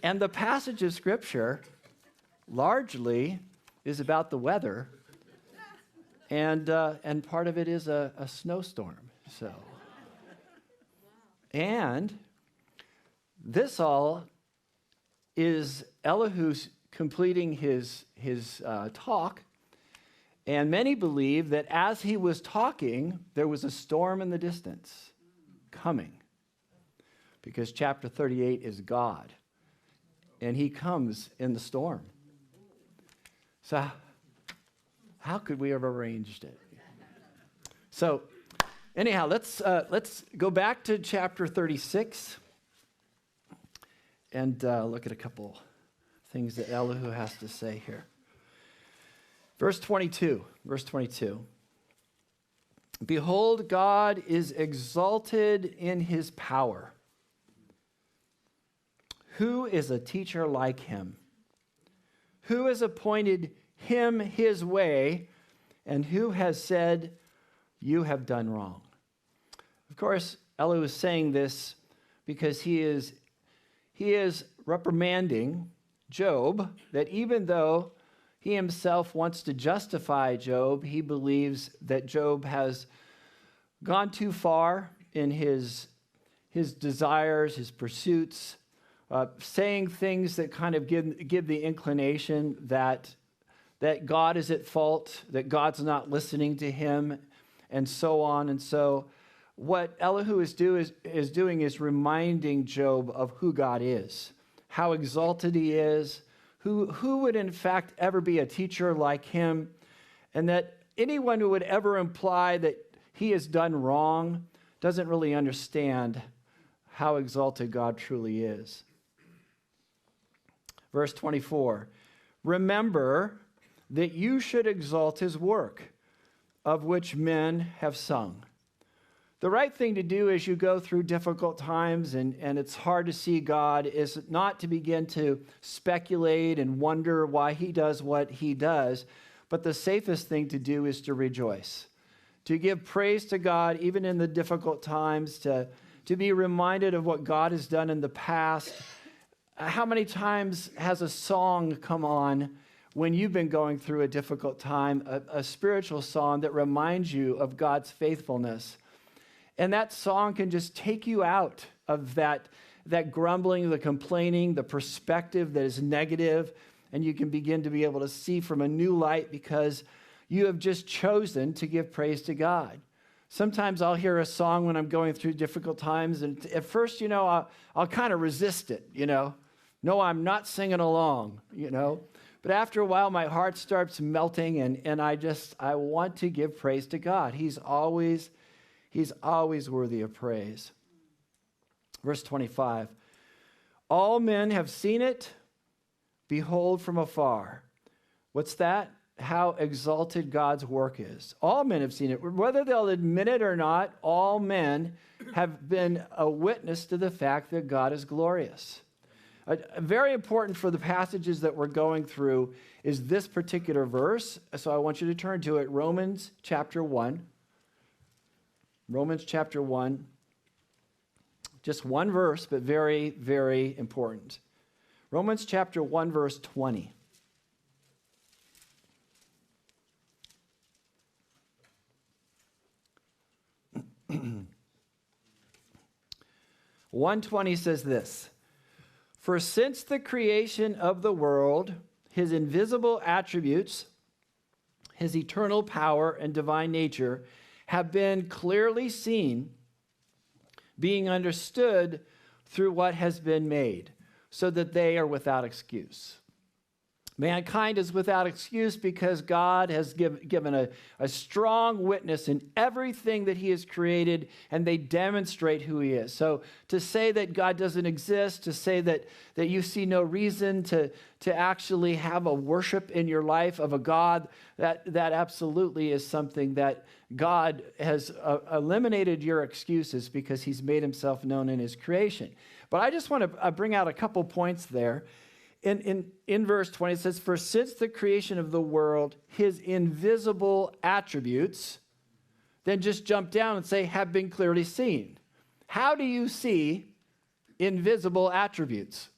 And the passage of Scripture largely is about the weather, and part of it is a snowstorm. So, and this all is Elihu completing his talk, and many believe that as he was talking, there was a storm in the distance coming, because chapter 38 is God, and he comes in the storm. So how could we have arranged it? So anyhow, let's go back to chapter 36 and look at a couple things that Elihu has to say here. Verse 22. Behold, God is exalted in his power. Who is a teacher like him? Who has appointed him his way, and who has said, you have done wrong? Of course, Elihu is saying this because he is reprimanding Job, that even though he himself wants to justify Job, he believes that Job has gone too far in his desires, his pursuits, saying things that kind of give the inclination that God is at fault, that God's not listening to him, and so on. And so what Elihu is doing is reminding Job of who God is, how exalted he is, who would in fact ever be a teacher like him, and that anyone who would ever imply that he has done wrong doesn't really understand how exalted God truly is. Verse 24, remember that you should exalt his work, of which men have sung. The right thing to do as you go through difficult times and it's hard to see God is not to begin to speculate and wonder why he does what he does, but the safest thing to do is to rejoice, to give praise to God even in the difficult times, to be reminded of what God has done in the past. How many times has a song come on when you've been going through a difficult time, a spiritual song that reminds you of God's faithfulness? And that song can just take you out of that grumbling, the complaining, the perspective that is negative, and you can begin to be able to see from a new light because you have just chosen to give praise to God. Sometimes I'll hear a song when I'm going through difficult times, and at first, I'll kind of resist it, No, I'm not singing along, But after a while, my heart starts melting, and I want to give praise to God. He's always worthy of praise. Verse 25, all men have seen it, behold from afar. What's that? How exalted God's work is. All men have seen it. Whether they'll admit it or not, all men have been a witness to the fact that God is glorious. Very important for the passages that we're going through is this particular verse. So I want you to turn to it, Romans chapter 1. Romans chapter 1. Just one verse, but very, very important. Romans chapter 1, verse 20. 1:20 says this, for since the creation of the world, his invisible attributes, his eternal power and divine nature have been clearly seen, being understood through what has been made, so that they are without excuse. Mankind is without excuse because God has given a strong witness in everything that he has created, and they demonstrate who he is. So to say that God doesn't exist, to say that you see no reason to actually have a worship in your life of a God, that absolutely is something that God has eliminated your excuses because he's made himself known in his creation. But I just want to bring out a couple points there. In verse 20, it says, for since the creation of the world, his invisible attributes, then just jump down and say, have been clearly seen. How do you see invisible attributes?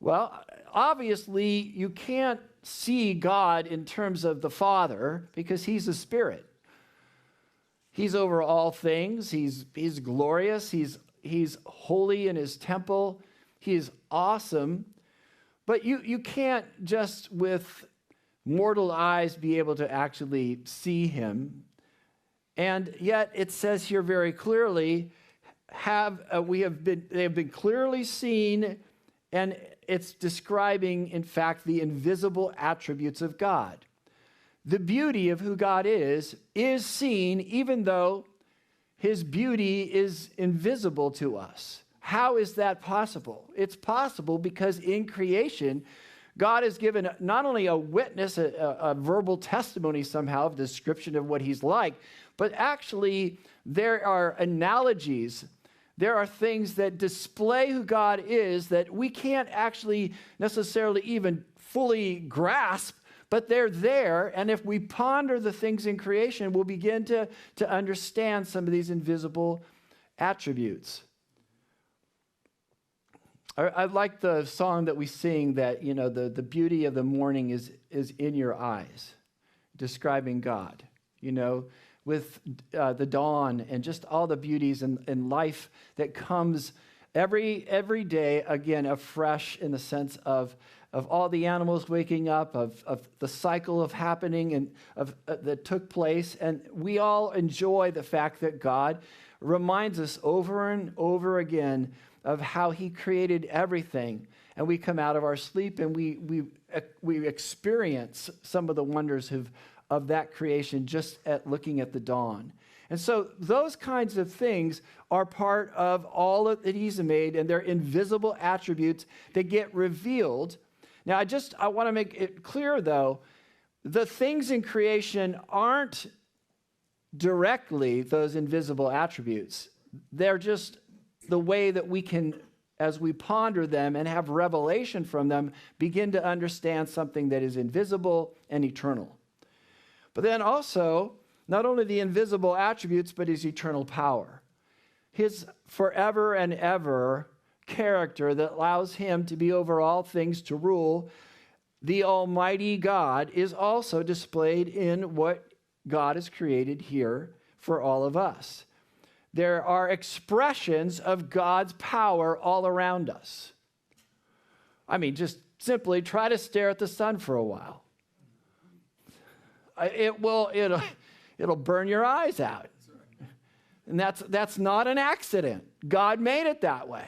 Well, obviously, you can't see God in terms of the Father because he's a spirit. He's over all things. He's glorious. He's holy in his temple. He's awesome. But you can't just with mortal eyes be able to actually see him. And yet it says here very clearly, they have been clearly seen, and it's describing, in fact, the invisible attributes of God. The beauty of who God is seen even though his beauty is invisible to us. How is that possible? It's possible because in creation, God has given not only a witness, a verbal testimony somehow of the description of what he's like, but actually there are analogies. There are things that display who God is that we can't actually necessarily even fully grasp, but they're there. And if we ponder the things in creation, we'll begin to understand some of these invisible attributes. I like the song that we sing that, the beauty of the morning is in your eyes, describing God, with the dawn and just all the beauties and life that comes every day, again, afresh in the sense of all the animals waking up, of the cycle of happening and that took place. And we all enjoy the fact that God reminds us over and over again of how he created everything. And we come out of our sleep and we experience some of the wonders of that creation just at looking at the dawn. And so those kinds of things are part of all that he's made, and they're invisible attributes that get revealed. Now, I want to make it clear, though, the things in creation aren't directly those invisible attributes. They're just the way that we can, as we ponder them and have revelation from them, begin to understand something that is invisible and eternal. But then also, not only the invisible attributes, but his eternal power. His forever and ever character that allows him to be over all things, to rule. The Almighty God is also displayed in what God has created here for all of us. There are expressions of God's power all around us. I mean, just simply try to stare at the sun for a while. It'll burn your eyes out. And that's not an accident. God made it that way.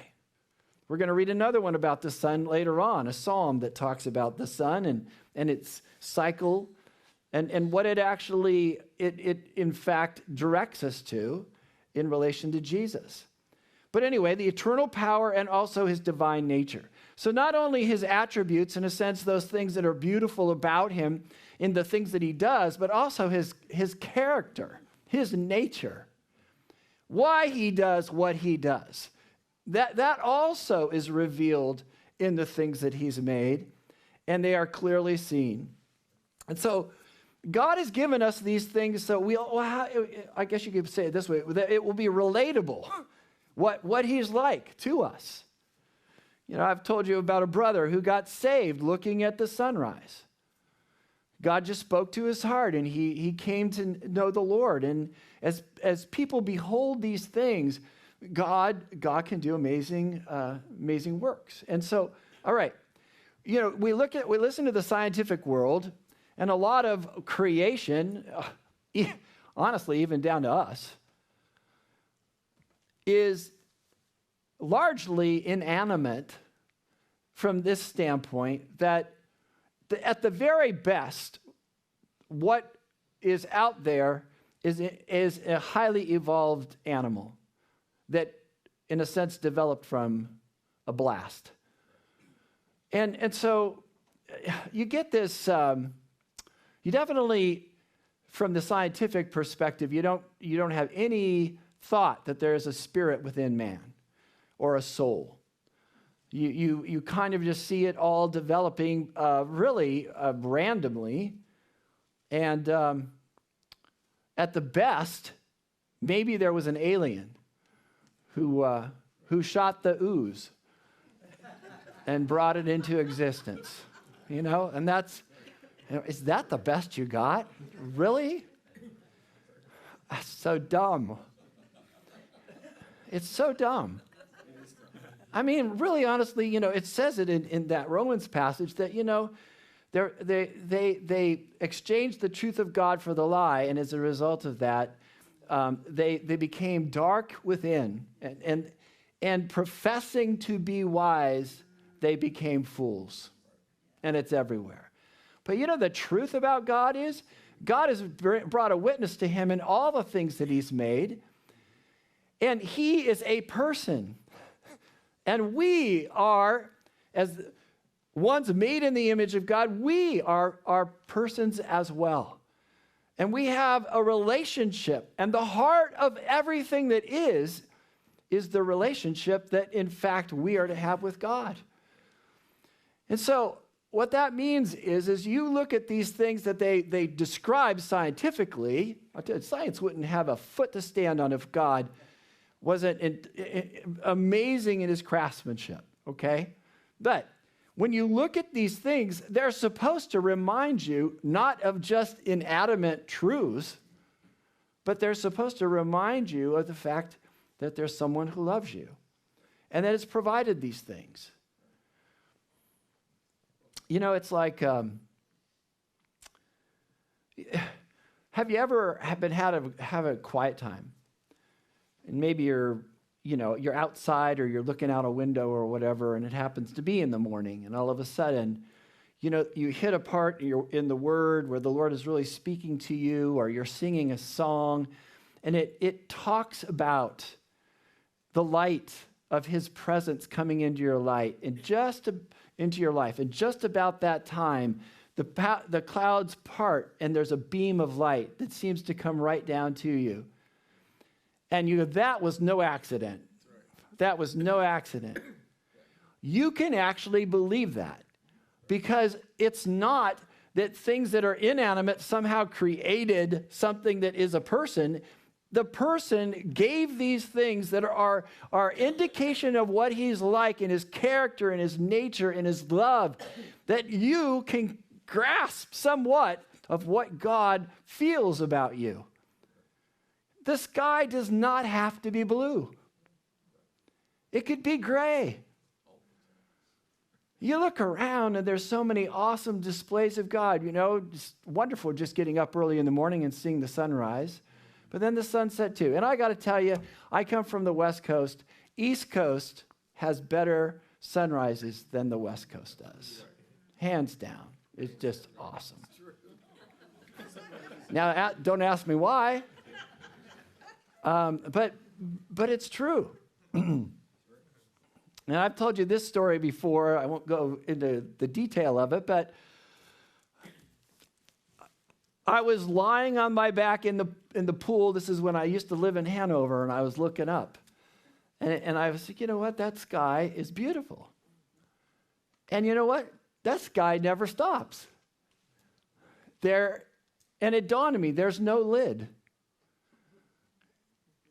We're going to read another one about the sun later on, a psalm that talks about the sun and its cycle and what it actually, it in fact directs us to in relation to Jesus. But anyway, the eternal power and also his divine nature. So not only his attributes, in a sense, those things that are beautiful about him in the things that he does, but also his character, his nature, why he does what he does. That also is revealed in the things that he's made, and they are clearly seen. And so God has given us these things so I guess you could say it this way, that it will be relatable, what he's like to us. I've told you about a brother who got saved looking at the sunrise. God just spoke to his heart, and he came to know the Lord. And as people behold these things, God can do amazing works. And so, all right, we listen to the scientific world, and a lot of creation, honestly, even down to us, is largely inanimate from this standpoint, that at the very best, what is out there is a highly evolved animal that, in a sense, developed from a blast. And so you get this, you definitely, from the scientific perspective, you don't have any thought that there is a spirit within man or a soul. You kind of just see it all developing really randomly. And at the best, maybe there was an alien who shot the ooze and brought it into existence. And is that the best you got? Really? That's so dumb. It's so dumb. I mean, really, honestly, it says it in that Romans passage that, they exchanged the truth of God for the lie, and as a result of that, they became dark within, and professing to be wise, they became fools. And it's everywhere. But the truth about God is, God has brought a witness to him in all the things that he's made, and he is a person. And we are, as ones made in the image of God, we are persons as well. And we have a relationship. And the heart of everything that is the relationship that, in fact, we are to have with God. And so what that means is you look at these things that they describe scientifically. Science wouldn't have a foot to stand on if God wasn't amazing in his craftsmanship, okay? But when you look at these things, they're supposed to remind you not of just inanimate truths, but they're supposed to remind you of the fact that there's someone who loves you and that has provided these things. It's like, have you ever have a quiet time? And maybe you're outside or you're looking out a window or whatever, and it happens to be in the morning, and all of a sudden, you hit a part in the Word where the Lord is really speaking to you, or you're singing a song, and it talks about the light of his presence coming into your light, into your life. And just about that time, the clouds part, and there's a beam of light that seems to come right down to you. And that was no accident. That was no accident. You can actually believe that, because it's not that things that are inanimate somehow created something that is a person. The person gave these things that are indication of what he's like in his character, in his nature, in his love, that you can grasp somewhat of what God feels about you. The sky does not have to be blue. It could be gray. You look around and there's so many awesome displays of God. Just wonderful just getting up early in the morning and seeing the sunrise. But then the sunset too. And I got to tell you, I come from the West Coast. East Coast has better sunrises than the West Coast does. Hands down. It's just awesome. Now, don't ask me why. But it's true. And I've told you this story before. I won't go into the detail of it, but I was lying on my back in the pool. This is when I used to live in Hanover, and I was looking up. And I was like, you know what? That sky is beautiful. And you know what? That sky never stops. And it dawned on me, there's no lid.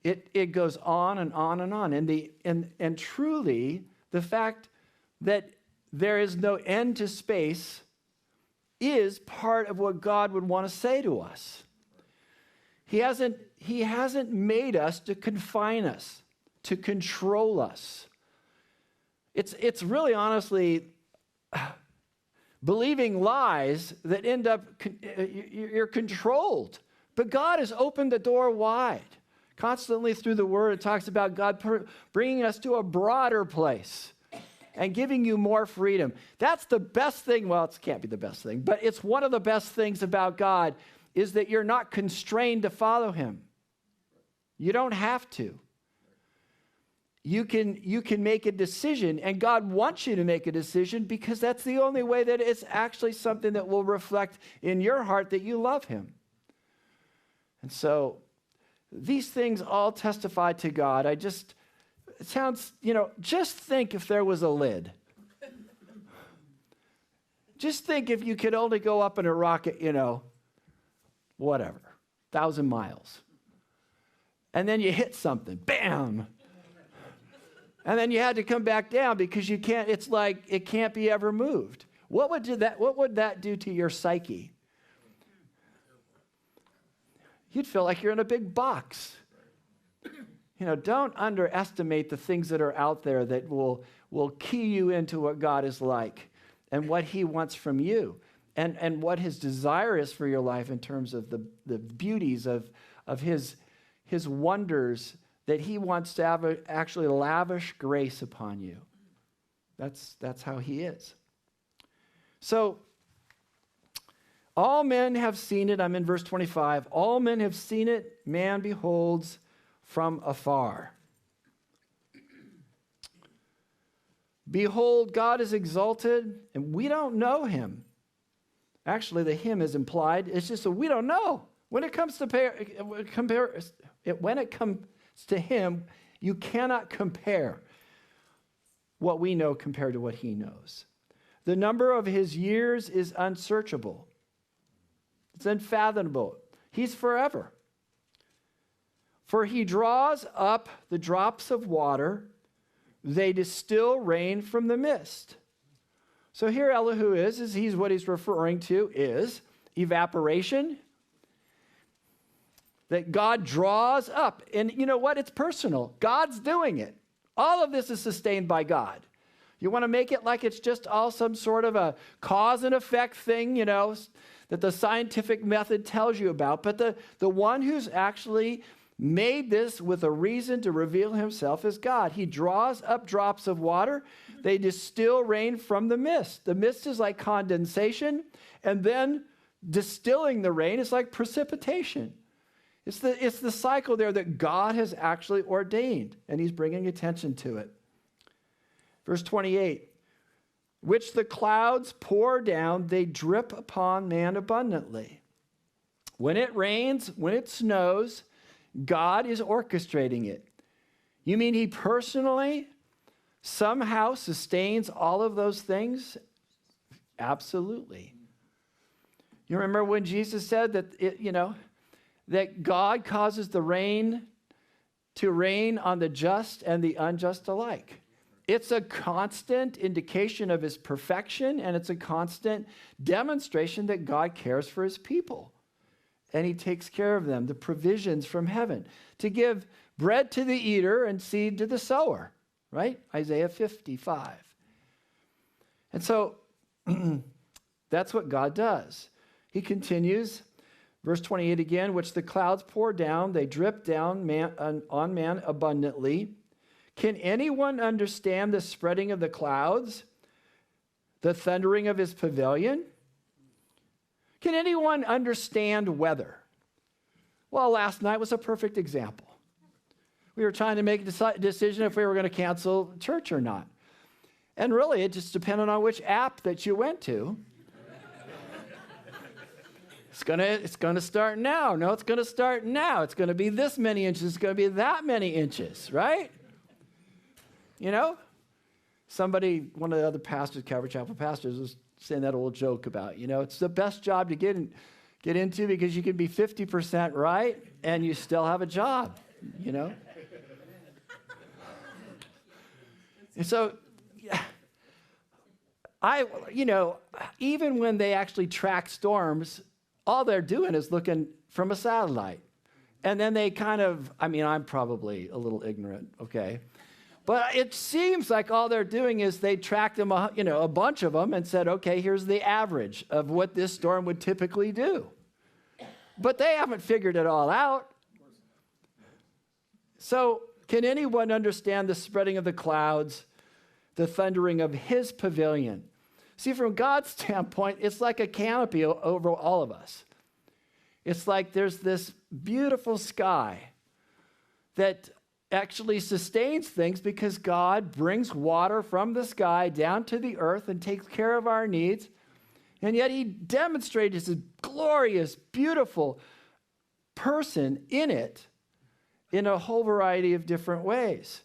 It goes on and on and on. And truly, the fact that there is no end to space is part of what God would want to say to us. He hasn't made us to confine us, to control us. It's really honestly believing lies that end up, you're controlled. But God has opened the door wide. Constantly through the Word, it talks about God bringing us to a broader place and giving you more freedom. That's the best thing. Well, it can't be the best thing, but it's one of the best things about God is that you're not constrained to follow him. You don't have to. You can make a decision, and God wants you to make a decision because that's the only way that it's actually something that will reflect in your heart that you love him. And so these things all testify to God. It sounds, just think if there was a lid. Just think if you could only go up in a rocket, whatever, 1,000 miles. And then you hit something, bam. And then you had to come back down because you can't, it's like it can't be ever moved. What would that do to your psyche? You'd feel like you're in a big box. Don't underestimate the things that are out there that will key you into what God is like and what he wants from you and what his desire is for your life in terms of the beauties of his wonders that he wants to have actually lavish grace upon you. That's how he is. So, all men have seen it. I'm in verse 25. All men have seen it. Man beholds from afar. Behold, God is exalted, and we don't know him. Actually, the him is implied. It's just that we don't know. When it comes to when it comes to him, you cannot compare what we know compared to what he knows. The number of his years is unsearchable. It's unfathomable. He's forever. For he draws up the drops of water. They distill rain from the mist. So here Elihu is he's what he's referring to is evaporation. That God draws up. And you know what? It's personal. God's doing it. All of this is sustained by God. You want to make it like it's just all some sort of a cause and effect thing, that the scientific method tells you about. But the one who's actually made this with a reason to reveal himself is God. He draws up drops of water. They distill rain from the mist. The mist is like condensation. And then distilling the rain is like precipitation. It's the cycle there that God has actually ordained. And he's bringing attention to it. Verse 28, which the clouds pour down, they drip upon man abundantly. When it rains, when it snows, God is orchestrating it. You mean he personally somehow sustains all of those things? Absolutely. You remember when Jesus said that, that God causes the rain to rain on the just and the unjust alike. It's a constant indication of his perfection, and it's a constant demonstration that God cares for his people. And he takes care of them, the provisions from heaven, to give bread to the eater and seed to the sower, right? Isaiah 55. And so that's what God does. He continues, verse 28 again, which the clouds pour down, they drip down on man abundantly. Can anyone understand the spreading of the clouds, the thundering of his pavilion? Can anyone understand weather? Well, last night was a perfect example. We were trying to make a decision if we were going to cancel church or not. And really, it just depended on which app that you went to. It's going to start now. No, it's going to start now. It's going to be this many inches. It's going to be that many inches, right? One of the other pastors, Calvary Chapel pastors, was saying that old joke about, it's the best job to get into because you can be 50% right and you still have a job, And so, even when they actually track storms, all they're doing is looking from a satellite. And then they I'm probably a little ignorant, okay? But it seems like all they're doing is they tracked them, a bunch of them and said, okay, here's the average of what this storm would typically do. But they haven't figured it all out. So can anyone understand the spreading of the clouds, the thundering of his pavilion? See, from God's standpoint, it's like a canopy over all of us. It's like there's this beautiful sky that actually sustains things because God brings water from the sky down to the earth and takes care of our needs. And yet he demonstrates his glorious, beautiful person in it in a whole variety of different ways.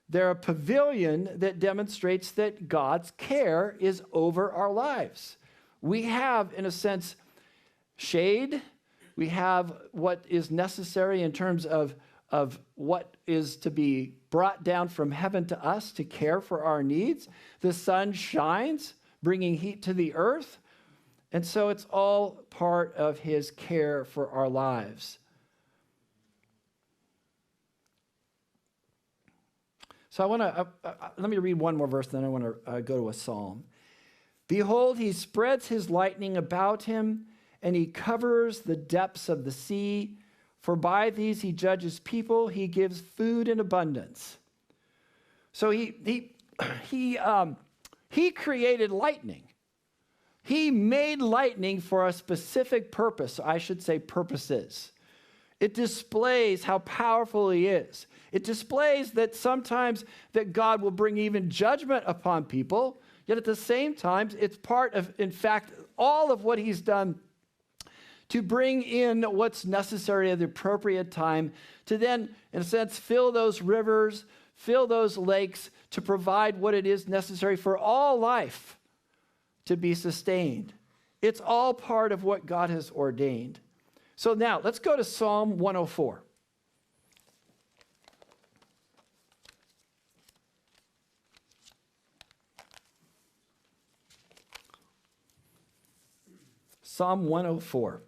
They're a pavilion that demonstrates that God's care is over our lives. We have, in a sense, shade. We have what is necessary in terms of of what is to be brought down from heaven to us to care for our needs. The sun shines, bringing heat to the earth. And so it's all part of his care for our lives. So I want to, let me read one more verse, then I want to go to a psalm. Behold, he spreads his lightning about him, and he covers the depths of the sea. For by these he judges people, he gives food in abundance. So he created lightning. He made lightning for a specific purpose. I should say purposes. It displays how powerful he is. It displays that sometimes that God will bring even judgment upon people, yet at the same time, it's part of, in fact, all of what he's done to bring in what's necessary at the appropriate time to then, in a sense, fill those rivers, fill those lakes, to provide what it is necessary for all life to be sustained. It's all part of what God has ordained. So now, let's go to Psalm 104. Psalm 104.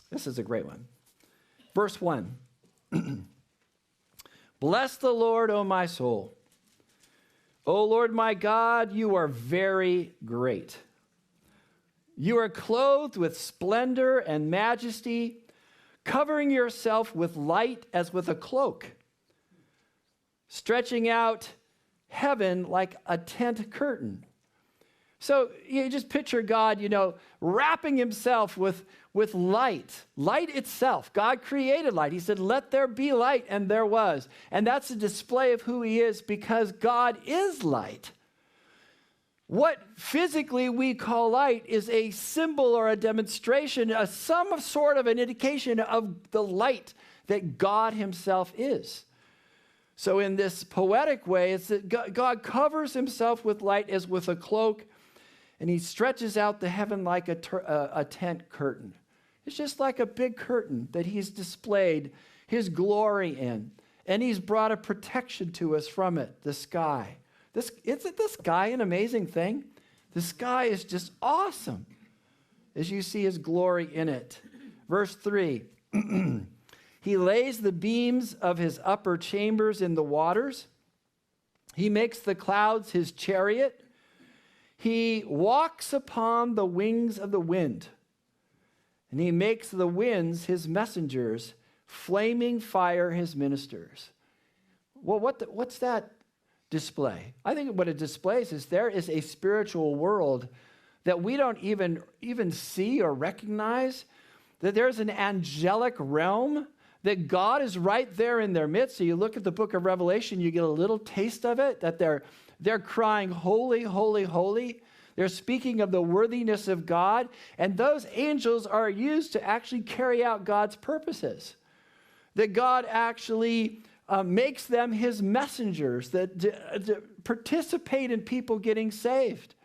This is a great one. Verse 1. Bless the Lord, O my soul. O Lord my God, you are very great. You are clothed with splendor and majesty, covering yourself with light as with a cloak, stretching out heaven like a tent curtain. So you just picture God, wrapping himself with light. Light itself. God created light. He said, let there be light, and there was. And that's a display of who he is because God is light. What physically we call light is a symbol or a demonstration, some sort of an indication of the light that God himself is. So in this poetic way, it's that God covers himself with light as with a cloak, and he stretches out the heaven like a tent curtain. It's just like a big curtain that he's displayed his glory in. And he's brought a protection to us from it, the sky. Isn't the sky an amazing thing? The sky is just awesome as you see his glory in it. Verse 3, he lays the beams of his upper chambers in the waters. He makes the clouds his chariot. He walks upon the wings of the wind, and he makes the winds his messengers, flaming fire his ministers. Well, what's that display? I think what it displays is there is a spiritual world that we don't even see or recognize, that there's an angelic realm, that God is right there in their midst. So you look at the book of Revelation, you get a little taste of it, that they're crying, holy, holy, holy. They're speaking of the worthiness of God. And those angels are used to actually carry out God's purposes. That God actually makes them his messengers that participate in people getting saved.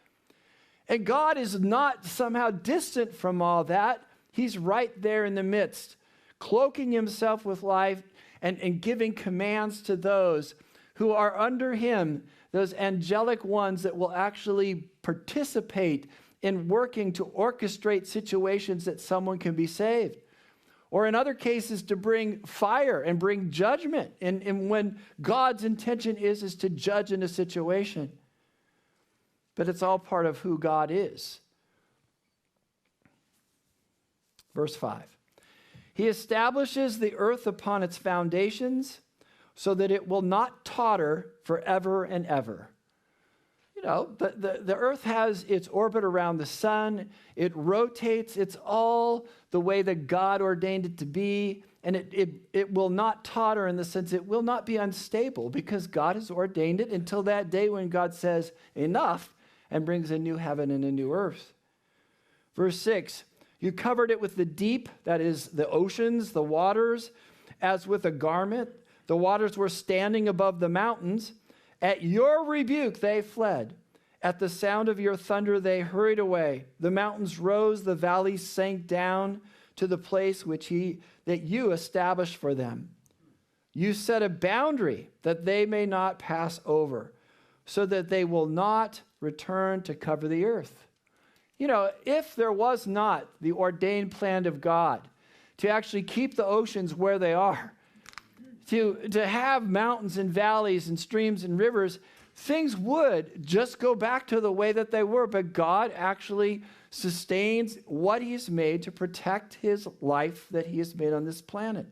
And God is not somehow distant from all that. He's right there in the midst, cloaking himself with light and giving commands to those who are under him, those angelic ones that will actually participate in working to orchestrate situations that someone can be saved. Or in other cases, to bring fire and bring judgment. And when God's intention is to judge in a situation. But it's all part of who God is. Verse 5. He establishes the earth upon its foundations so that it will not totter forever and ever. The earth has its orbit around the sun. It rotates. It's all the way that God ordained it to be. And it will not totter in the sense it will not be unstable because God has ordained it until that day when God says enough and brings a new heaven and a new earth. Verse 6, you covered it with the deep, that is the oceans, the waters, as with a garment. The waters were standing above the mountains. At your rebuke they fled. At the sound of your thunder, they hurried away. The mountains rose, the valleys sank down to the place that you established for them. You set a boundary that they may not pass over, so that they will not return to cover the earth. You know, if there was not the ordained plan of God to actually keep the oceans where they are, to have mountains and valleys and streams and rivers, things would just go back to the way that they were. But God actually sustains what he's made to protect his life that he has made on this planet.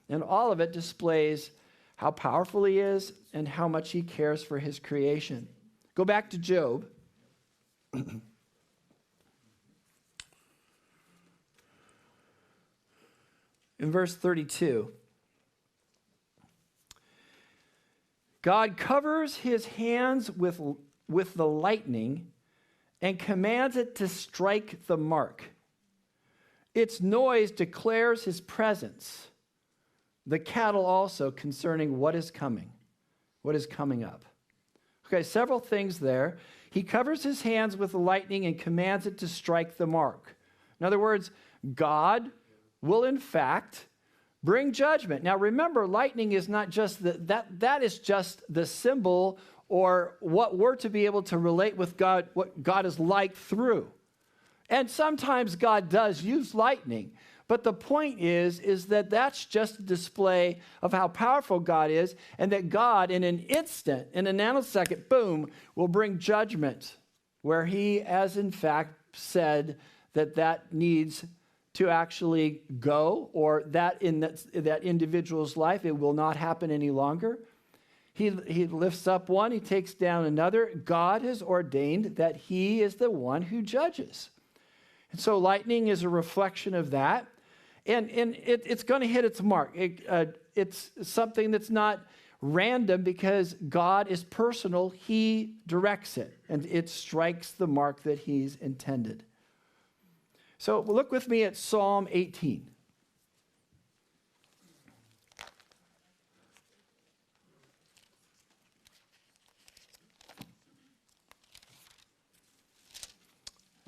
And all of it displays how powerful he is and how much he cares for his creation. Go back to Job. In verse 32. God covers his hands with the lightning and commands it to strike the mark. Its noise declares his presence. The cattle also concerning what is coming up. Okay, several things there. He covers his hands with the lightning and commands it to strike the mark. In other words, God will in fact bring judgment. Now remember, lightning is not just that is just the symbol or what we're to be able to relate with God, what God is like through. And sometimes God does use lightning. But the point is that that's just a display of how powerful God is, and that God in an instant, in a nanosecond, boom, will bring judgment where he has in fact said that needs to actually go, or that in that individual's life, it will not happen any longer. He lifts up one, he takes down another. God has ordained that he is the one who judges. And so lightning is a reflection of that. And it's going to hit its mark. It's something that's not random because God is personal. He directs it, and it strikes the mark that he's intended. So look with me at Psalm 18.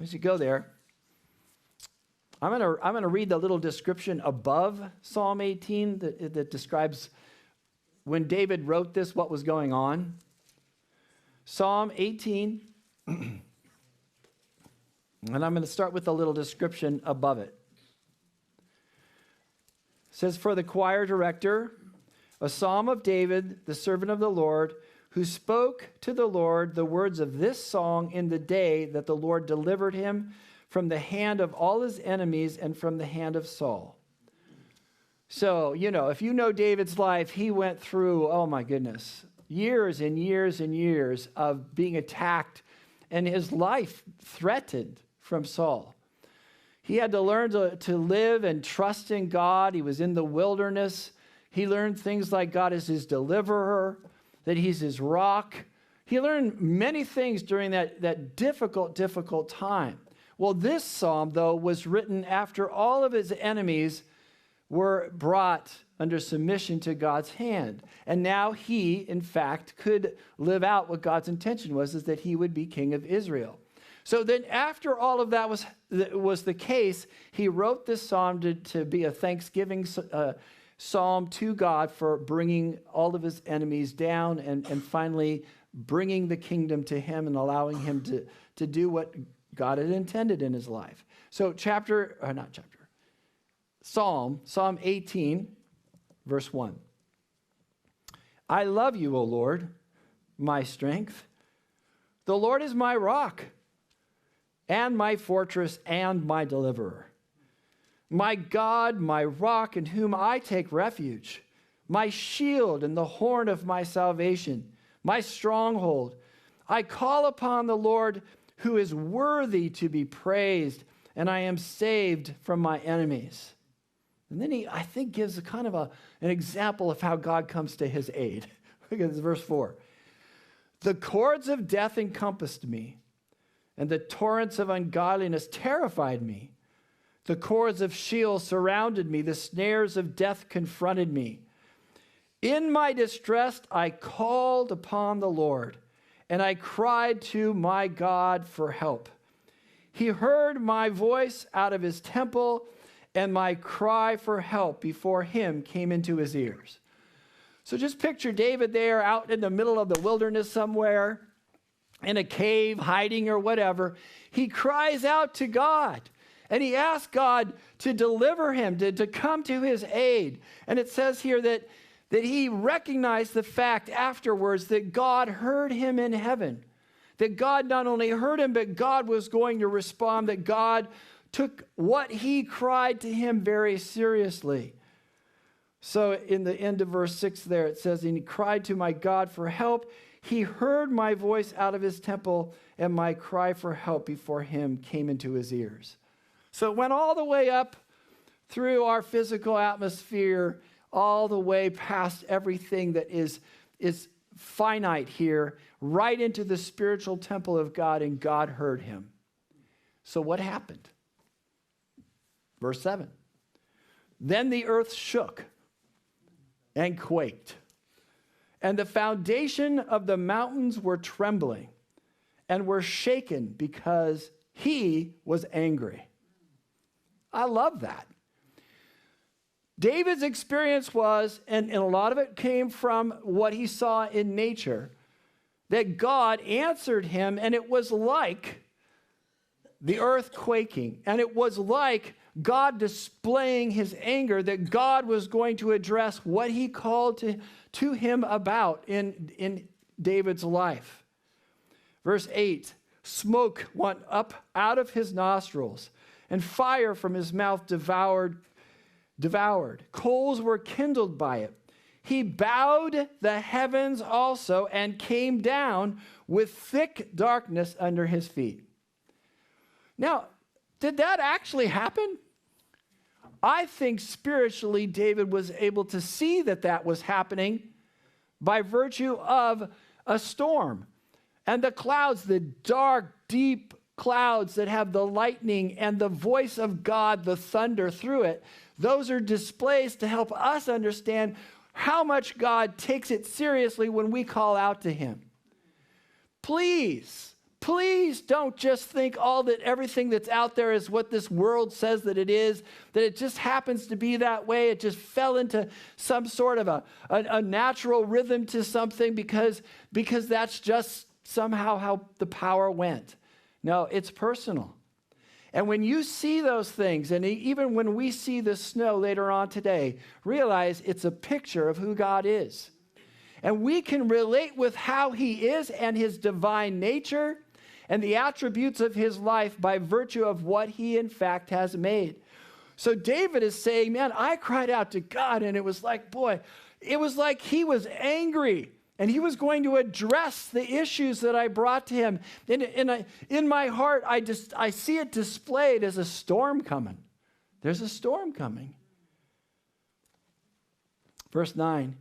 As you go there, I'm going to read the little description above Psalm 18 that describes when David wrote this, what was going on. Psalm 18, and I'm going to start with a little description above it. It says, for the choir director, a psalm of David, the servant of the Lord, who spoke to the Lord the words of this song in the day that the Lord delivered him from the hand of all his enemies and from the hand of Saul. So, if you know David's life, he went through, oh my goodness, years and years and years of being attacked and his life threatened from Saul. He had to learn to live and trust in God. He was in the wilderness. He learned things like God is his deliverer, that he's his rock. He learned many things during that difficult time. Well, this psalm, though, was written after all of his enemies were brought under submission to God's hand. And now he, in fact, could live out what God's intention was, is that he would be king of Israel. So then after all of that was the case, he wrote this psalm to be a thanksgiving psalm to God for bringing all of his enemies down and finally bringing the kingdom to him and allowing him to do what God had intended in his life. So Psalm 18, verse 1. I love you, O Lord, my strength. The Lord is my rock and my fortress and my deliverer. My God, my rock in whom I take refuge, my shield and the horn of my salvation, my stronghold. I call upon the Lord who is worthy to be praised, and I am saved from my enemies. And then he, I think, gives a kind of an example of how God comes to his aid. Look at this, verse 4. The cords of death encompassed me, and the torrents of ungodliness terrified me. The cords of Sheol surrounded me. The snares of death confronted me. In my distress, I called upon the Lord, and I cried to my God for help. He heard my voice out of his temple, and my cry for help before him came into his ears. So just picture David there out in the middle of the wilderness somewhere, in a cave, hiding or whatever. He cries out to God, and he asks God to deliver him, to come to his aid. And it says here that he recognized the fact afterwards that God heard him in heaven. That God not only heard him, but God was going to respond, that God took what he cried to him very seriously. So in the end of verse 6 there, it says, and he cried to my God for help. He heard my voice out of his temple, and my cry for help before him came into his ears. So it went all the way up through our physical atmosphere, all the way past everything that is finite here, right into the spiritual temple of God, and God heard him. So what happened? Verse 7. Then the earth shook and quaked, and the foundation of the mountains were trembling and were shaken because he was angry. I love that. David's experience was, and a lot of it came from what he saw in nature, that God answered him, and it was like the earth quaking, and it was like God displaying his anger, that God was going to address what he called to him about in David's life. Verse 8, smoke went up out of his nostrils, and fire from his mouth devoured. Coals were kindled by it. He bowed the heavens also and came down with thick darkness under his feet. Now, did that actually happen? I think spiritually David was able to see that was happening by virtue of a storm. And the clouds, the dark, deep clouds that have the lightning and the voice of God, the thunder through it, those are displays to help us understand how much God takes it seriously when we call out to him. Please don't just think everything that's out there is what this world says that it is, that it just happens to be that way. It just fell into some sort of a natural rhythm to something because that's just somehow how the power went. No, it's personal. And when you see those things, and even when we see the snow later on today, realize it's a picture of who God is. And we can relate with how he is and his divine nature and the attributes of his life by virtue of what he in fact has made. So David is saying, man, I cried out to God, and it was like he was angry. And he was going to address the issues that I brought to him. In my heart, I see it displayed as a storm coming. There's a storm coming. Verse 9,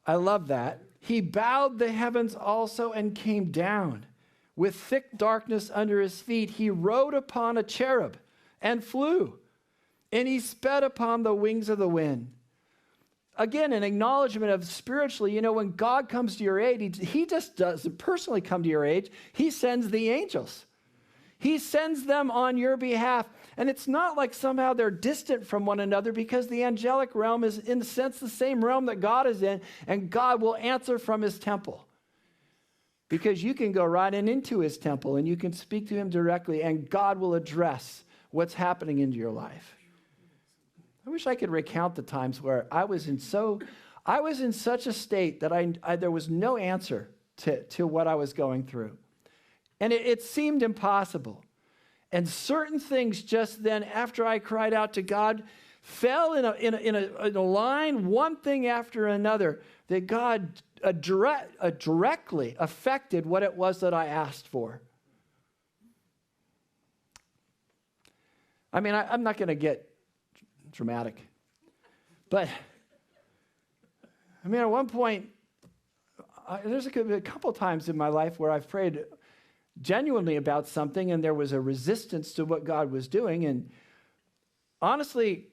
I love that. He bowed the heavens also and came down. With thick darkness under his feet, he rode upon a cherub and flew. And he sped upon the wings of the wind. Again, an acknowledgement of spiritually, when God comes to your aid, he just doesn't personally come to your aid. He sends the angels. He sends them on your behalf. And it's not like somehow they're distant from one another, because the angelic realm is, in a sense, the same realm that God is in, and God will answer from his temple. Because you can go right into his temple, and you can speak to him directly, and God will address what's happening into your life. I wish I could recount the times where I was in such a state that there was no answer to what I was going through. And it seemed impossible. And certain things just then, after I cried out to God, fell in a line, one thing after another, that God directly affected what it was that I asked for. I mean, I'm not going to get dramatic. But, I mean, at one point, there's a couple times in my life where I've prayed genuinely about something, and there was a resistance to what God was doing. And honestly,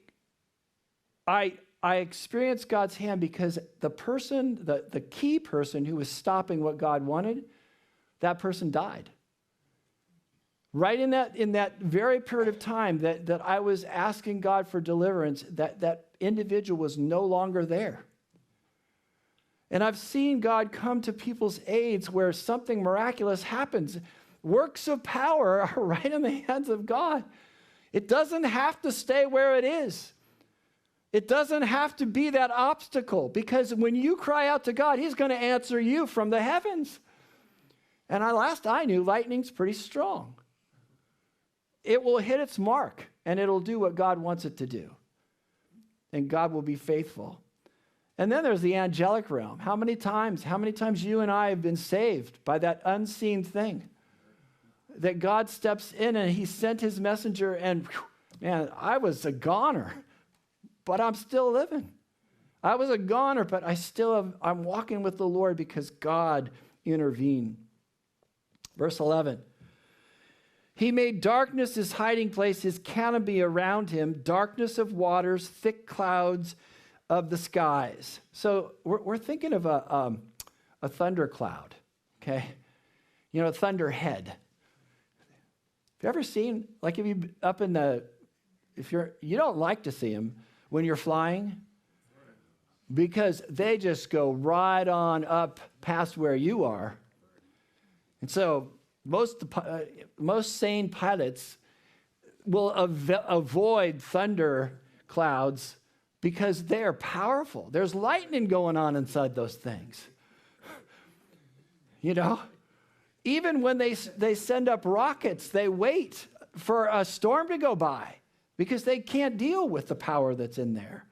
I experienced God's hand because the key person who was stopping what God wanted that person died. Right in that very period of time that I was asking God for deliverance, that individual was no longer there. And I've seen God come to people's aids where something miraculous happens. Works of power are right in the hands of God. It doesn't have to stay where it is. It doesn't have to be that obstacle, because when you cry out to God, he's going to answer you from the heavens. And last I knew, lightning's pretty strong. It will hit its mark, and it'll do what God wants it to do. And God will be faithful. And then there's the angelic realm. How many times you and I have been saved by that unseen thing? That God steps in and he sent his messenger, and man, I was a goner, but I'm still living. I was a goner, but I'm walking with the Lord because God intervened. Verse 11. He made darkness his hiding place, his canopy around him, darkness of waters, thick clouds of the skies. So we're thinking of a thundercloud, okay? You know, a thunderhead. Have you ever seen, like if you up in the, you don't like to see them when you're flying, because they just go right on up past where you are. And so most sane pilots will avoid thunder clouds because they are powerful. There's lightning going on inside those things. You know, even when they send up rockets, they wait for a storm to go by because they can't deal with the power that's in there.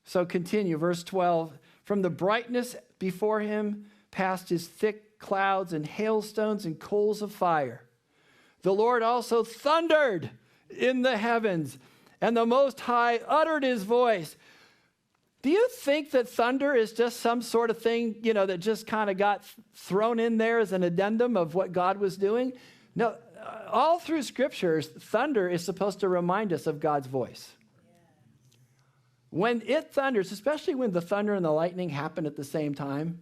So continue, verse 12. From the brightness before him passed his thick clouds and hailstones and coals of fire. The Lord also thundered in the heavens, and the Most High uttered his voice. Do you think that thunder is just some sort of thing, you know, that just kind of got thrown in there as an addendum of what God was doing? No, all through scriptures, thunder is supposed to remind us of God's voice. When it thunders, especially when the thunder and the lightning happen at the same time,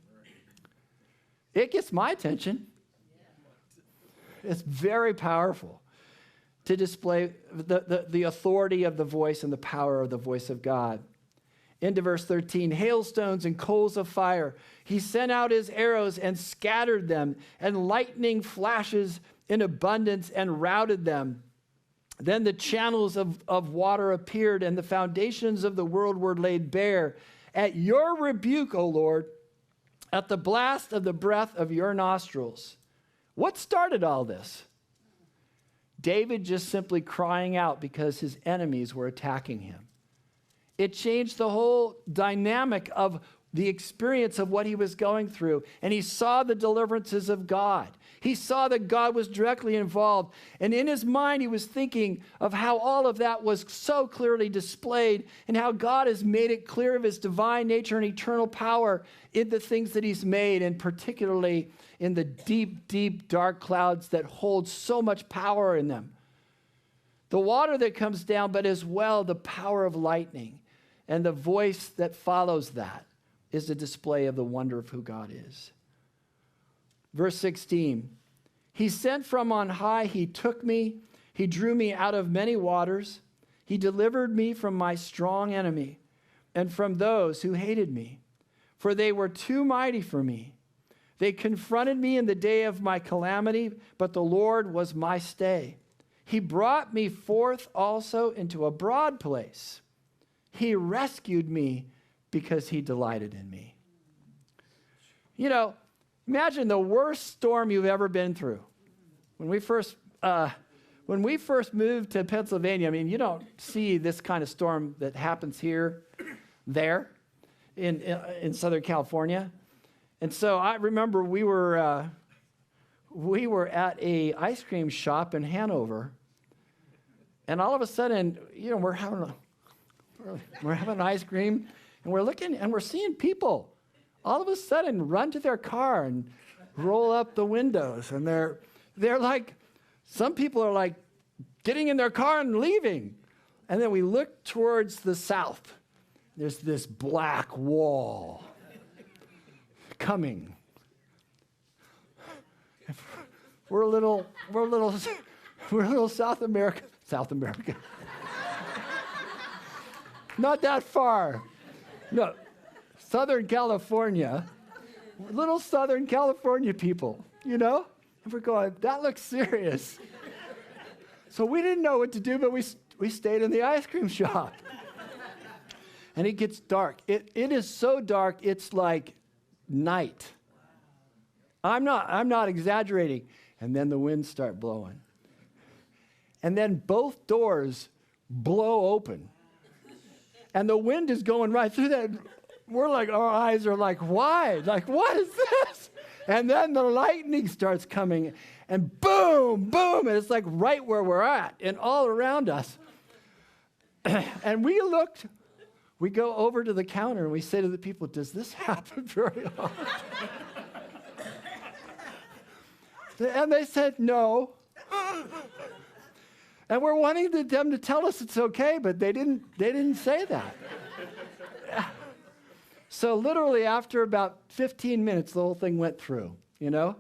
it gets my attention. It's very powerful to display the authority of the voice and the power of the voice of God. Into verse 13, hailstones and coals of fire. He sent out his arrows and scattered them, and lightning flashes in abundance and routed them. Then the channels of water appeared, and the foundations of the world were laid bare. At your rebuke, O Lord, at the blast of the breath of your nostrils. What started all this? David just simply crying out because his enemies were attacking him. It changed the whole dynamic of the experience of what he was going through. And he saw the deliverances of God. He saw that God was directly involved. And in his mind, he was thinking of how all of that was so clearly displayed and how God has made it clear of his divine nature and eternal power in the things that he's made, and particularly in the deep, deep, dark clouds that hold so much power in them. The water that comes down, but as well the power of lightning. And the voice that follows that is a display of the wonder of who God is. Verse 16, he sent from on high, he took me, he drew me out of many waters. He delivered me from my strong enemy and from those who hated me, for they were too mighty for me. They confronted me in the day of my calamity, but the Lord was my stay. He brought me forth also into a broad place. He rescued me because he delighted in me. You know, imagine the worst storm you've ever been through. When we first moved to Pennsylvania, I mean, you don't see this kind of storm that happens here, there, in Southern California. And so I remember we were at a ice cream shop in Hanover, and all of a sudden, you know, we're having ice cream, and we're looking, and we're seeing people all of a sudden run to their car and roll up the windows, and they're like, some people are like getting in their car and leaving. And then we look towards the south. There's this black wall coming We're a little South America. Not that far. No, Southern California. Little Southern California people, you know? And we're going, that looks serious. So we didn't know what to do, but we stayed in the ice cream shop. And it gets dark. It is so dark, it's like night. I'm not exaggerating. And then the winds start blowing. And then both doors blow open. And the wind is going right through that. We're like, our eyes are like wide. Like, what is this? And then the lightning starts coming. And boom, boom. And it's like right where we're at and all around us. And we go over to the counter and we say to the people, does this happen very often? And they said, no. And we're wanting them to tell us it's okay, but they didn't say that. So literally after about 15 minutes, the whole thing went through, you know?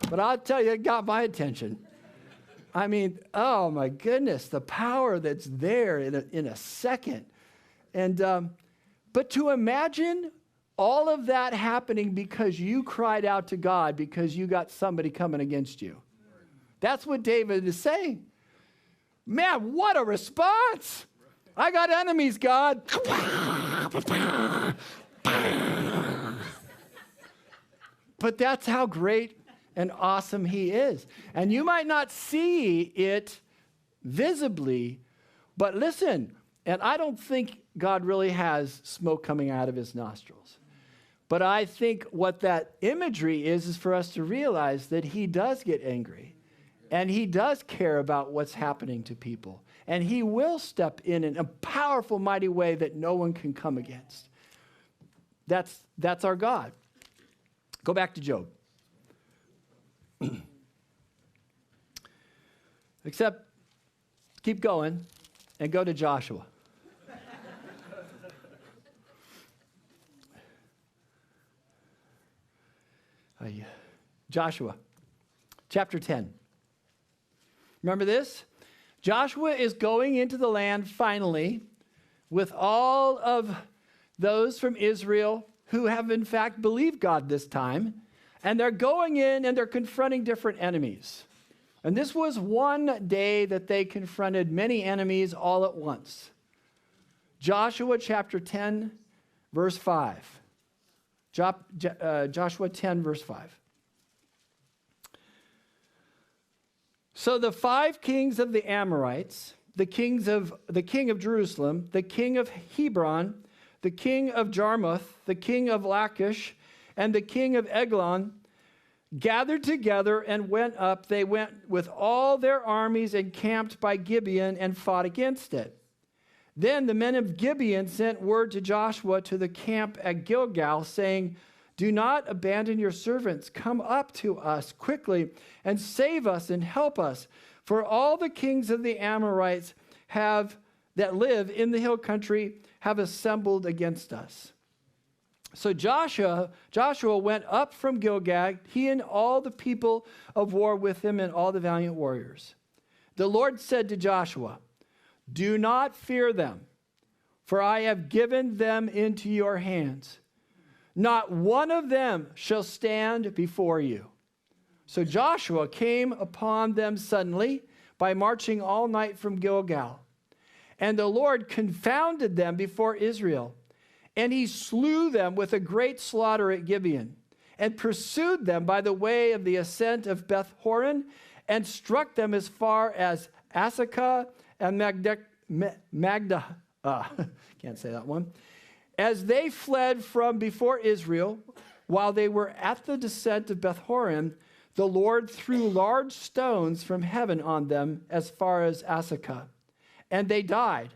But I'll tell you, it got my attention. I mean, oh my goodness, the power that's there in a second. And but to imagine all of that happening because you cried out to God because you got somebody coming against you. That's what David is saying. Man, what a response. I got enemies, God. But that's how great and awesome he is. And you might not see it visibly, but listen, and I don't think God really has smoke coming out of his nostrils. But I think what that imagery is for us to realize that he does get angry. And he does care about what's happening to people. And he will step in a powerful, mighty way that no one can come against. That's our God. Go back to Job. Except, keep going and go to Joshua. Joshua, chapter 10. Remember this? Joshua is going into the land finally with all of those from Israel who have in fact believed God this time. And they're going in and they're confronting different enemies. And this was one day that they confronted many enemies all at once. Joshua chapter 10, verse 5. Joshua 10, verse 5. So the 5 kings of the Amorites, the king of Jerusalem, the king of Hebron, the king of Jarmuth, the king of Lachish, and the king of Eglon, gathered together and went up. They went with all their armies and camped by Gibeon and fought against it. Then the men of Gibeon sent word to Joshua to the camp at Gilgal, saying, do not abandon your servants. Come up to us quickly and save us and help us. For all the kings of the Amorites that live in the hill country have assembled against us. So Joshua went up from Gilgal, he and all the people of war with him and all the valiant warriors. The Lord said to Joshua, do not fear them, for I have given them into your hands. Not one of them shall stand before you. So Joshua came upon them suddenly by marching all night from Gilgal. And the Lord confounded them before Israel. And he slew them with a great slaughter at Gibeon, and pursued them by the way of the ascent of Beth Horon, and struck them as far as Asakah and Magdah. Can't say that one. As they fled from before Israel, while they were at the descent of Beth Horon, the Lord threw large stones from heaven on them as far as Asakah, and they died.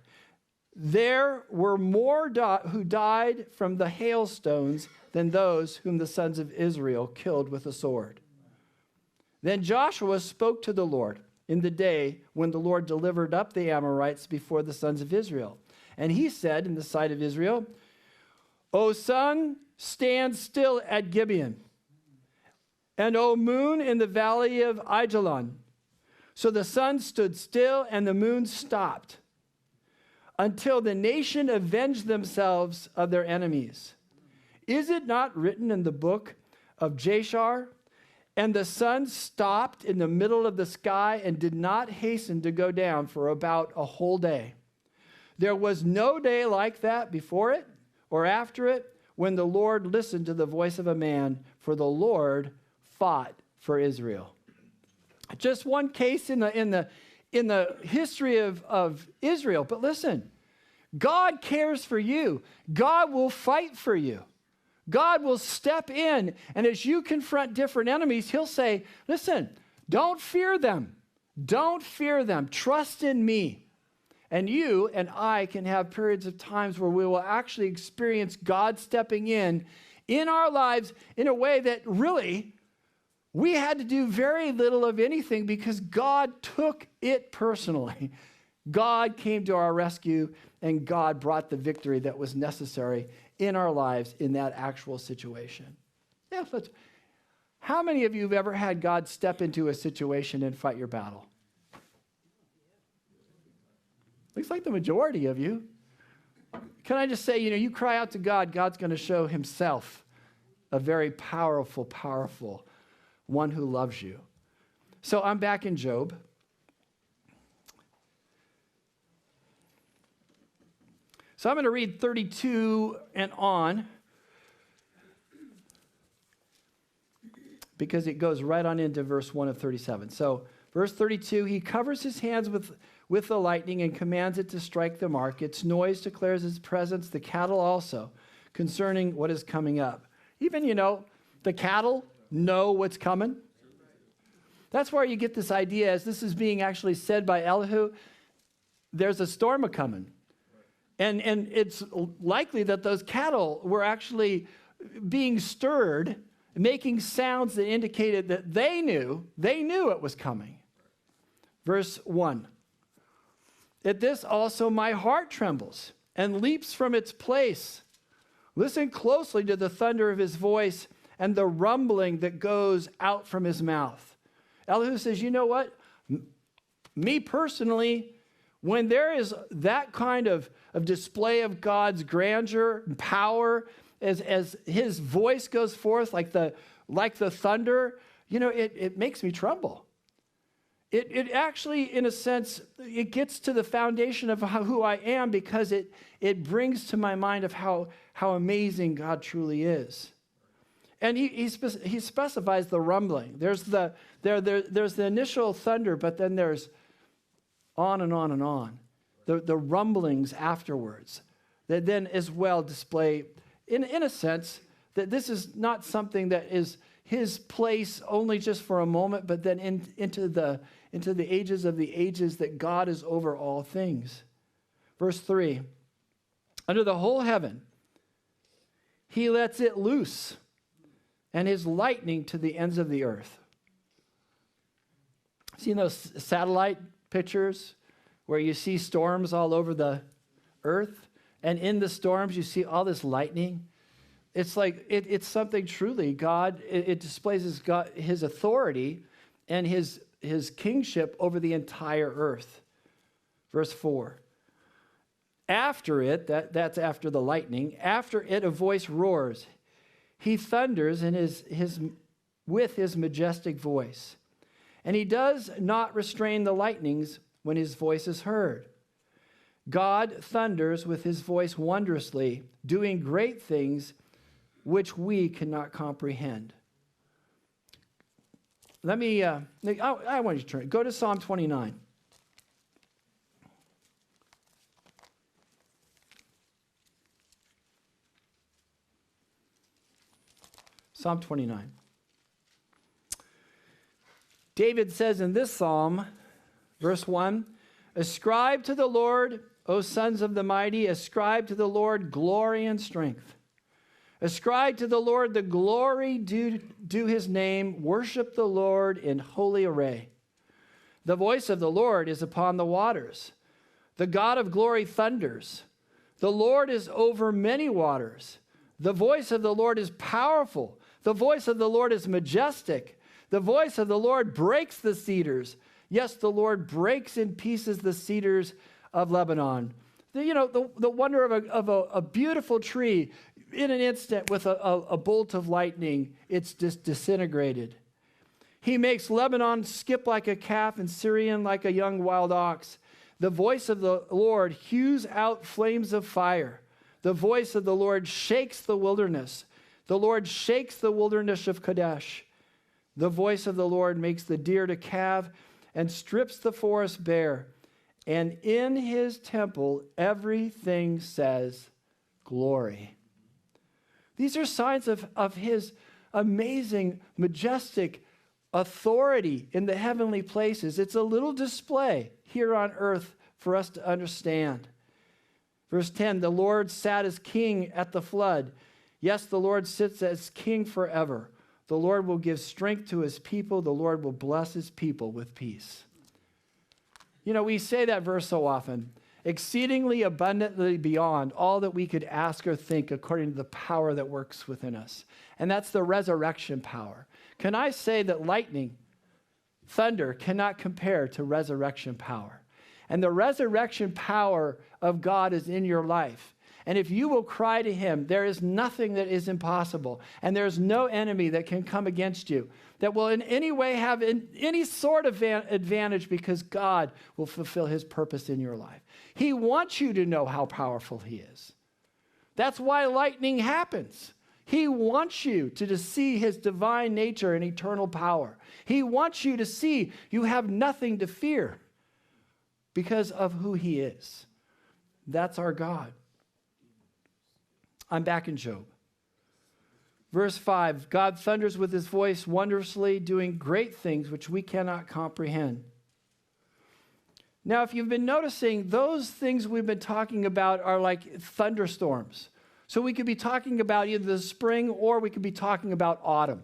There were more who died from the hailstones than those whom the sons of Israel killed with the sword. Then Joshua spoke to the Lord in the day when the Lord delivered up the Amorites before the sons of Israel. And he said in the sight of Israel, O sun, stand still at Gibeon, and O moon in the valley of Ajalon. So the sun stood still and the moon stopped until the nation avenged themselves of their enemies. Is it not written in the book of Jashar? And the sun stopped in the middle of the sky and did not hasten to go down for about a whole day. There was no day like that before it or after it when the Lord listened to the voice of a man, for the Lord fought for Israel. Just one case in the history of Israel. But listen, God cares for you. God will fight for you. God will step in, and as you confront different enemies, he'll say, listen, don't fear them. Don't fear them. Trust in me. And you and I can have periods of times where we will actually experience God stepping in our lives in a way that really we had to do very little of anything because God took it personally. God came to our rescue, and God brought the victory that was necessary in our lives in that actual situation. Yeah, how many of you have ever had God step into a situation and fight your battle? Looks like the majority of you. Can I just say, you cry out to God, God's going to show himself a very powerful, powerful one who loves you. So I'm back in Job. So I'm going to read 32 and on because it goes right on into verse 1 of 37. So verse 32, he covers his hands with the lightning and commands it to strike the mark. Its noise declares his presence, the cattle also, concerning what is coming up. Even, the cattle know what's coming. That's where you get this idea, as this is being actually said by Elihu, there's a storm a-coming. And it's likely that those cattle were actually being stirred, making sounds that indicated that they knew it was coming. Verse 1. At this also my heart trembles and leaps from its place. Listen closely to the thunder of his voice and the rumbling that goes out from his mouth. Elihu says, you know what? Me personally, when there is that kind of display of God's grandeur and power, as his voice goes forth like the thunder, it makes me tremble. It actually, in a sense, it gets to the foundation of who I am because it brings to my mind of how amazing God truly is. And he specifies the rumbling. There's the initial thunder, but then there's on and on and on. The rumblings afterwards that then as well display, in a sense, that this is not something that is his place only just for a moment, but then into the ages of the ages, that God is over all things. Verse 3, under the whole heaven, he lets it loose, and his lightning to the ends of the earth. Seen those satellite pictures where you see storms all over the earth, and in the storms you see all this lightning? It's like, it's something truly, God, it displays his authority and his kingship over the entire earth. Verse 4. After it, that's after the lightning, after it a voice roars. He thunders with his majestic voice. And he does not restrain the lightnings when his voice is heard. God thunders with his voice wondrously, doing great things which we cannot comprehend. I want you to turn. Go to Psalm 29. Psalm 29. David says in this psalm, verse 1, ascribe to the Lord, O sons of the mighty, ascribe to the Lord glory and strength. Ascribe to the Lord the glory due his name. Worship the Lord in holy array. The voice of the Lord is upon the waters. The God of glory thunders. The Lord is over many waters. The voice of the Lord is powerful. The voice of the Lord is majestic. The voice of the Lord breaks the cedars. Yes, the Lord breaks in pieces the cedars of Lebanon. The wonder of a beautiful tree, in an instant with a bolt of lightning, it's just disintegrated. He makes Lebanon skip like a calf and Syrian like a young wild ox. The voice of the Lord hews out flames of fire. The voice of the Lord shakes the wilderness. The Lord shakes the wilderness of Kadesh. The voice of the Lord makes the deer to calve and strips the forest bare. And in his temple, everything says, glory. These are signs of his amazing, majestic authority in the heavenly places. It's a little display here on earth for us to understand. Verse 10, the Lord sat as king at the flood. Yes, the Lord sits as king forever. The Lord will give strength to his people. The Lord will bless his people with peace. We say that verse so often. Exceedingly abundantly beyond all that we could ask or think according to the power that works within us. And that's the resurrection power. Can I say that lightning, thunder, cannot compare to resurrection power? And the resurrection power of God is in your life. And if you will cry to him, there is nothing that is impossible. And there's no enemy that can come against you that will in any way have any sort of advantage, because God will fulfill his purpose in your life. He wants you to know how powerful he is. That's why lightning happens. He wants you to see his divine nature and eternal power. He wants you to see you have nothing to fear because of who he is. That's our God. I'm back in Job. Verse 5, God thunders with his voice wondrously, doing great things which we cannot comprehend. Now, if you've been noticing, those things we've been talking about are like thunderstorms. So we could be talking about either the spring or we could be talking about autumn.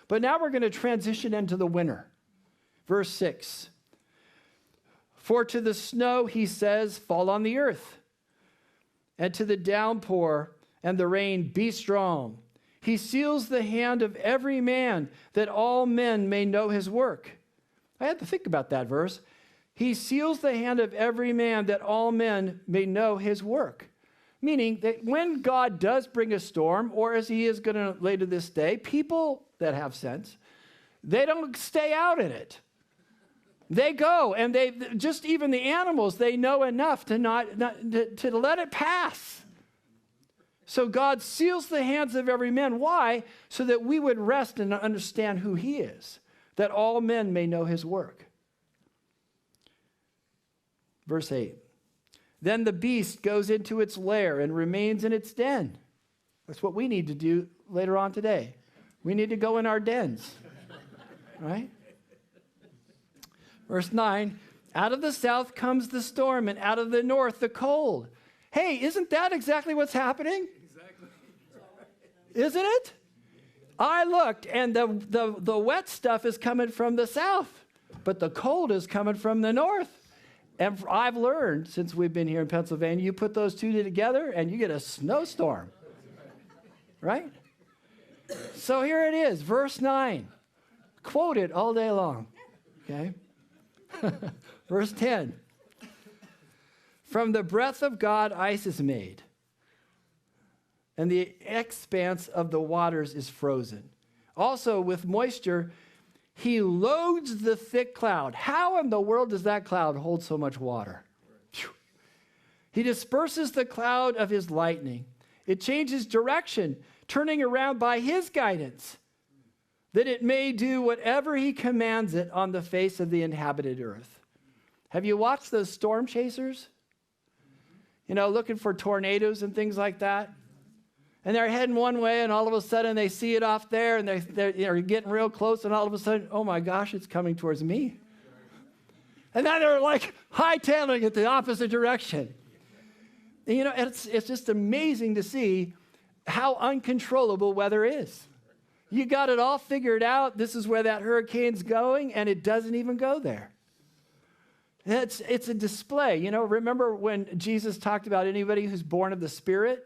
But now we're going to transition into the winter. Verse 6, for to the snow, he says, fall on the earth, and to the downpour and the rain, be strong. He seals the hand of every man, that all men may know his work. I had to think about that verse. He seals the hand of every man, that all men may know his work. Meaning that when God does bring a storm, or as he is going to later this day, people that have sense, they don't stay out in it. They go, and they just even the animals, they know enough to to let it pass. So God seals the hands of every man. Why? So that we would rest and understand who he is, that all men may know his work. Verse 8, then the beast goes into its lair and remains in its den. That's what we need to do later on today. We need to go in our dens, right? Verse 9, out of the south comes the storm, and out of the north the cold. Hey, isn't that exactly what's happening? Exactly. Isn't it? I looked, and the wet stuff is coming from the south, but the cold is coming from the north. And I've learned, since we've been here in Pennsylvania, you put those two together, and you get a snowstorm. Right? So here it is, verse 9. Quote it all day long. Okay? Verse 10. From the breath of God, ice is made, and the expanse of the waters is frozen. Also, with moisture, he loads the thick cloud. How in the world does that cloud hold so much water? He disperses the cloud of his lightning. It changes direction, turning around by his guidance, that it may do whatever he commands it on the face of the inhabited earth. Have you watched those storm chasers? Looking for tornadoes and things like that. And they're heading one way, and all of a sudden they see it off there, and they're getting real close, and all of a sudden, oh my gosh, it's coming towards me. And then they're like hightailing it the opposite direction. And, it's just amazing to see how uncontrollable weather is. You got it all figured out. This is where that hurricane's going, and it doesn't even go there. It's a display. Remember when Jesus talked about anybody who's born of the Spirit?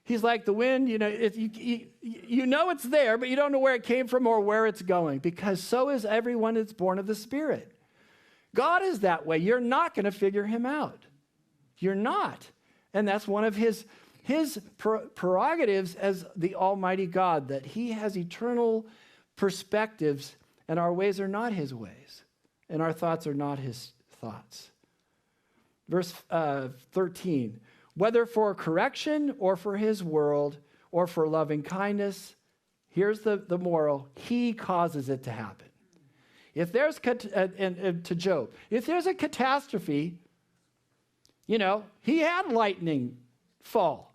He's like the wind, you know it's there, but you don't know where it came from or where it's going, because so is everyone that's born of the Spirit. God is that way. You're not going to figure him out. You're not. And that's one of his prerogatives as the Almighty God, that he has eternal perspectives, and our ways are not his ways, and our thoughts are not his thoughts. Verse 13, whether for correction or for his world or for loving kindness, here's the moral, he causes it to happen. If there's, to Job, if there's a catastrophe, he had lightning fall.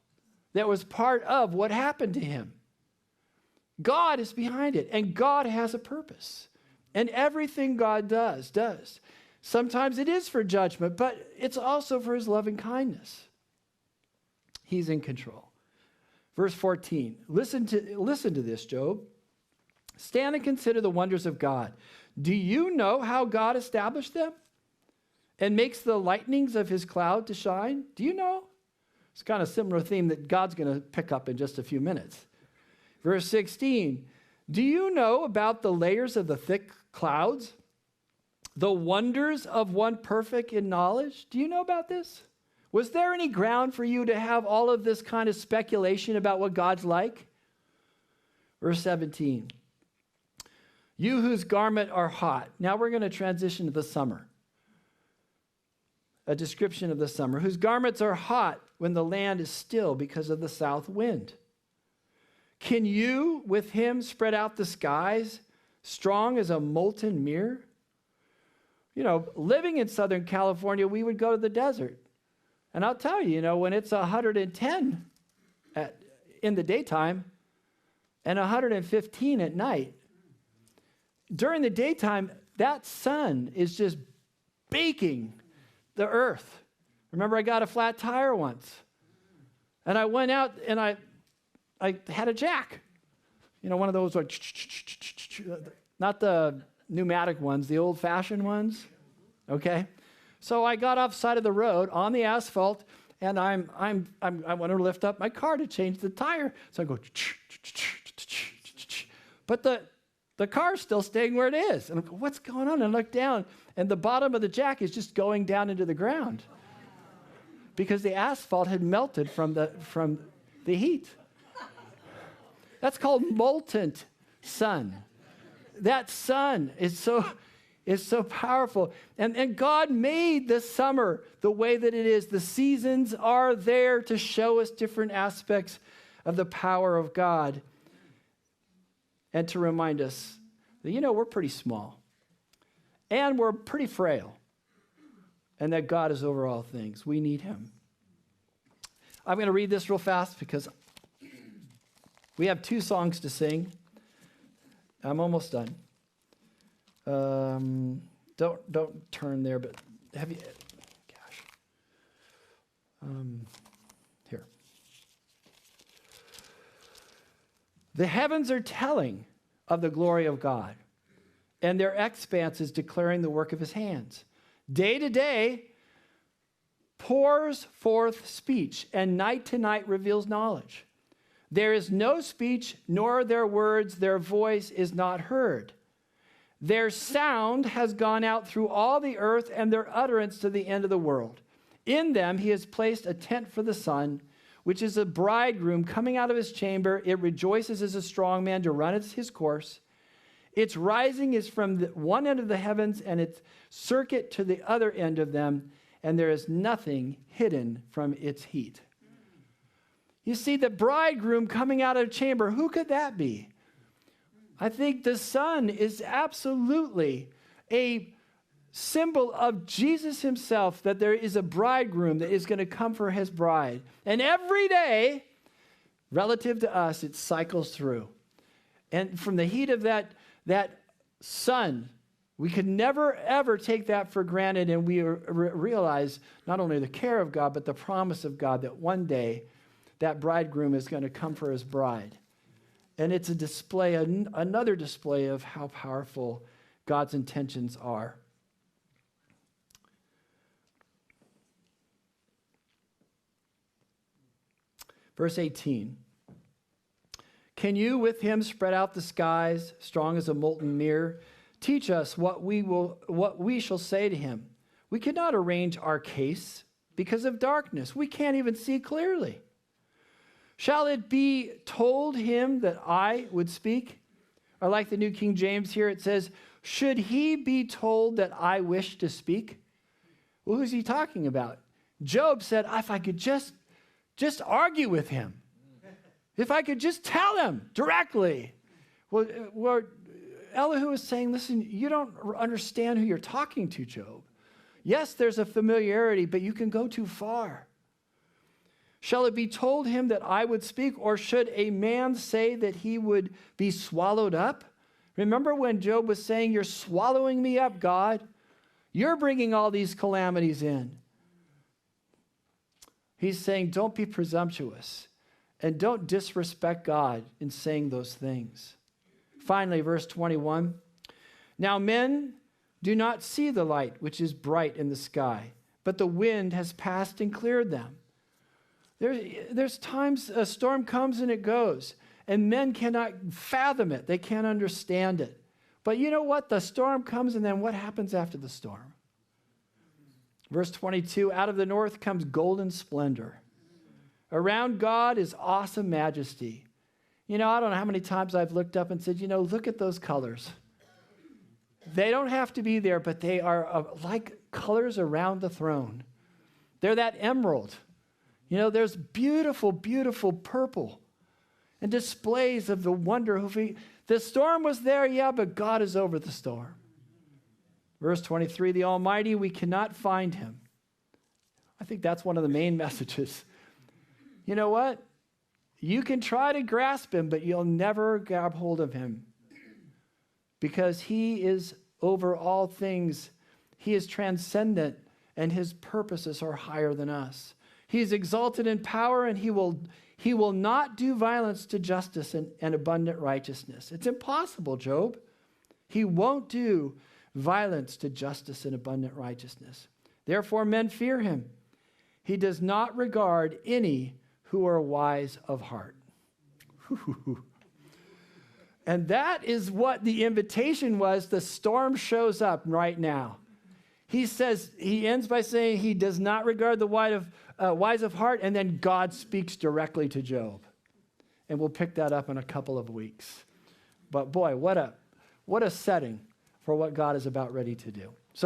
That was part of what happened to him. God is behind it, and God has a purpose. And everything God does. Sometimes it is for judgment, but it's also for his loving kindness. He's in control. Verse 14, listen to this, Job. Stand and consider the wonders of God. Do you know how God established them and makes the lightnings of his cloud to shine? Do you know? It's kind of a similar theme that God's going to pick up in just a few minutes. Verse 16, do you know about the layers of the thick clouds? The wonders of one perfect in knowledge? Do you know about this? Was there any ground for you to have all of this kind of speculation about what God's like? Verse 17, you whose garment are hot. Now we're going to transition to the summer. A description of the summer. Whose garments are hot when the land is still because of the south wind. Can you with him spread out the skies, strong as a molten mirror? Living in Southern California, we would go to the desert. And I'll tell you, when it's 110 in the daytime and 115 at night, during the daytime, that sun is just baking the earth. Remember, I got a flat tire once. And I went out and I had a jack. One of those, like, not the pneumatic ones, the old-fashioned ones. Okay? So I got off side of the road on the asphalt, and I want to lift up my car to change the tire. So I go, but the car's still staying where it is. And I'm like, what's going on? And I look down, and the bottom of the jack is just going down into the ground because the asphalt had melted from the heat. That's called molten sun. That sun is so powerful. And God made the summer the way that it is. The seasons are there to show us different aspects of the power of God and to remind us that, we're pretty small and we're pretty frail and that God is over all things. We need him. I'm going to read this real fast because we have 2 songs to sing. I'm almost done. Don't turn there, but have you? Gosh. Here. The heavens are telling of the glory of God, and their expanse is declaring the work of his hands. Day to day pours forth speech, and night to night reveals knowledge. There is no speech, nor their words, their voice is not heard. Their sound has gone out through all the earth, and their utterance to the end of the world. In them he has placed a tent for the sun, which is a bridegroom coming out of his chamber. It rejoices as a strong man to run his course. Its rising is from the one end of the heavens, and its circuit to the other end of them, and there is nothing hidden from its heat. You see, the bridegroom coming out of the chamber, who could that be? I think the sun is absolutely a symbol of Jesus himself, that there is a bridegroom that is going to come for his bride. And every day, relative to us, it cycles through. And from the heat of that sun, we could never, ever take that for granted, and we realize not only the care of God, but the promise of God that one day that bridegroom is going to come for his bride. And it's a display, another display of how powerful God's intentions are. Verse 18. Can you with him spread out the skies, strong as a molten mirror? Teach us what we shall say to him. We cannot arrange our case because of darkness. We can't even see clearly. Shall it be told him that I would speak? Or like the New King James here, it says, should he be told that I wish to speak? Well, who's he talking about? Job said, if I could just argue with him. If I could just tell him directly. Well, Elihu is saying, listen, you don't understand who you're talking to, Job. Yes, there's a familiarity, but you can go too far. Shall it be told him that I would speak, or should a man say that he would be swallowed up? Remember when Job was saying, you're swallowing me up, God. You're bringing all these calamities in. He's saying, don't be presumptuous. And don't disrespect God in saying those things. Finally, verse 21. Now men do not see the light which is bright in the sky, but the wind has passed and cleared them. There's times a storm comes and it goes, and men cannot fathom it. They can't understand it. But you know what? The storm comes, and then what happens after the storm? Verse 22, out of the north comes golden splendor. Around God is awesome majesty. You know, I don't know how many times I've looked up and said, look at those colors. They don't have to be there, but they are like colors around the throne. They're that emerald. There's beautiful, beautiful purple and displays of the wonder of the storm was there, yeah, but God is over the storm. Verse 23, the Almighty, we cannot find him. I think that's one of the main messages. You know what? You can try to grasp him, but you'll never grab hold of him because he is over all things. He is transcendent, and his purposes are higher than us. He is exalted in power, and he will not do violence to justice and abundant righteousness. It's impossible, Job. He won't do violence to justice and abundant righteousness. Therefore, men fear him. He does not regard any who are wise of heart. And that is what the invitation was. The storm shows up right now. He ends by saying he does not regard the wise of heart, and then God speaks directly to Job. And we'll pick that up in a couple of weeks. But boy, what a setting for what God is about ready to do. So